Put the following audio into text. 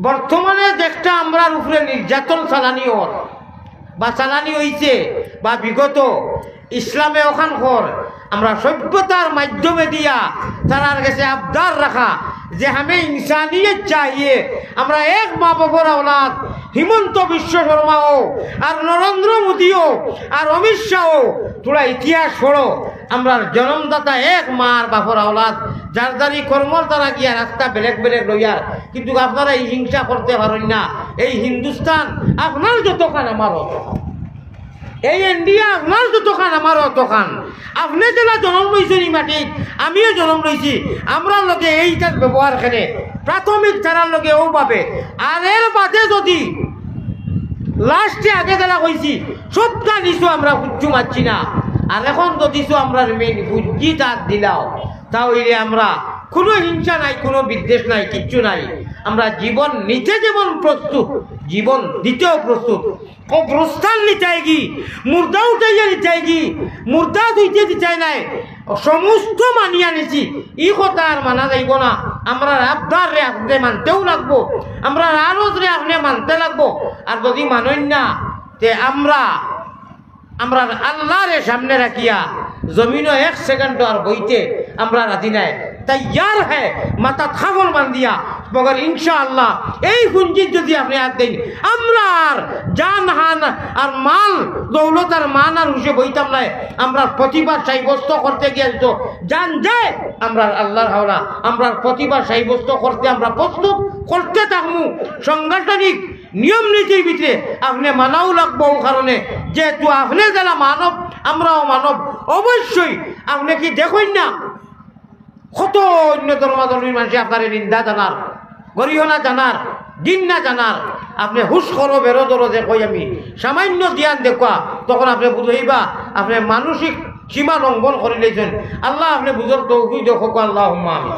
বর্তমানে যেটা আমরার উপরে নির্যাতন চালানি হর বা চালানি হইছে বা বিগত ইসলামে ওখান কর আমরা সভ্যতার মাধ্যমে দিয়া তার কাছে আবদার রাখা যে আমি ইনসানিয়ত চাহিয়ে আমরা এক মা বাবার औलाद হিমন্ত বিশ্ব শর্মাও আর নরেন্দ্র মোদীও আর অমিত শাহও তোরা ইতিহাস পড়ো আমরা জন্মদাতা এক মার বাপর औलाद যার দ্বারি কর্মর দ্বারা গিয়া রাস্তা বেলেগ বেলেগ লইয়ার কিন্তু আপনারা এই হিংসা করতে পারেন না। এই হিন্দুস্তান আপনার যতখান আমারও এই ইন্ডিয়া আপনার যতখান আমারও ততখান। আপনি যারা জন্ম লইছেন এই মাটিত আমিও জন্ম লইছি আমরা লোকে এইটার ব্যবহার খেলে প্রাথমিক তারার লোকে ও পাবে আর এর বাদে যদি লাস্টে আগে যারা কইছি সবটা নিছু আমরা উচ্চু মারছি না আর এখন তো দিছু আমরা মেন বুদ্ধি তার দিলাও তাহলে আমরা কোনো হিংসা নাই কোনো বিদ্বেষ নাই কিচ্ছু নাই। আমরা জীবন নিতে যেমন প্রস্তুত জীবন দিতেও প্রস্তুত। কবরস্থান নিচাইগি মুর্দা উঠাইয়া নিচাইগি মুর্দা ধুইতে দিচাই নাই সমস্ত মানিয়া নিছি ই কথা আর মানা যাইব না। আমরা আবদার রে আপনি মানতেও লাগবো আমরা আরজ রে আপনি মানতে লাগবো আর যদি মানেন না তে আমরা আল্লাহরে সামনে রাখিয়া জমিনও এক সেকেন্ড আর বইতে আমরা রাজি নাই তৈয়ার হ্যাঁ মাথা থাগল মান দিয়া মগর ইনশাআল্লাহ এই পুঞ্জির যদি আপনি আর দেন আমরা আর জান হান আর মাল দৌলত আর মান আর হুসে বইতাম নাই। আমরা প্রতিবার সাব্যস্ত করতে গিয়ে তো জান যায় আমরা আল্লাহর হাওলা আমরা প্রতিবার সাব্যস্ত করতে আমরা প্রস্তুত করতে থাকবো। সাংগঠনিক নিয়ম নীতির ভিতরে আপনি মানাও লাগবো কারণে যেহেতু আপনি যারা মানব আমরাও মানব অবশ্যই আপনি কি দেখুন না কত অন্য ধর্মাধর্মীর মানুষ আপনার নিন্দা জানার গরিহনা জানার দিন না জানার আপনি হুশ করো বেরো ধরো যে কই আমি সামান্য জ্ঞান দেখুয়া তখন আপনি বুঝাইবা আপনি মানসিক সীমা লঙ্ঘন করে নিয়েছেন। আল্লাহ আপনি বুঝর তৌফিক দেখো আল্লাহুম্মা আমিন।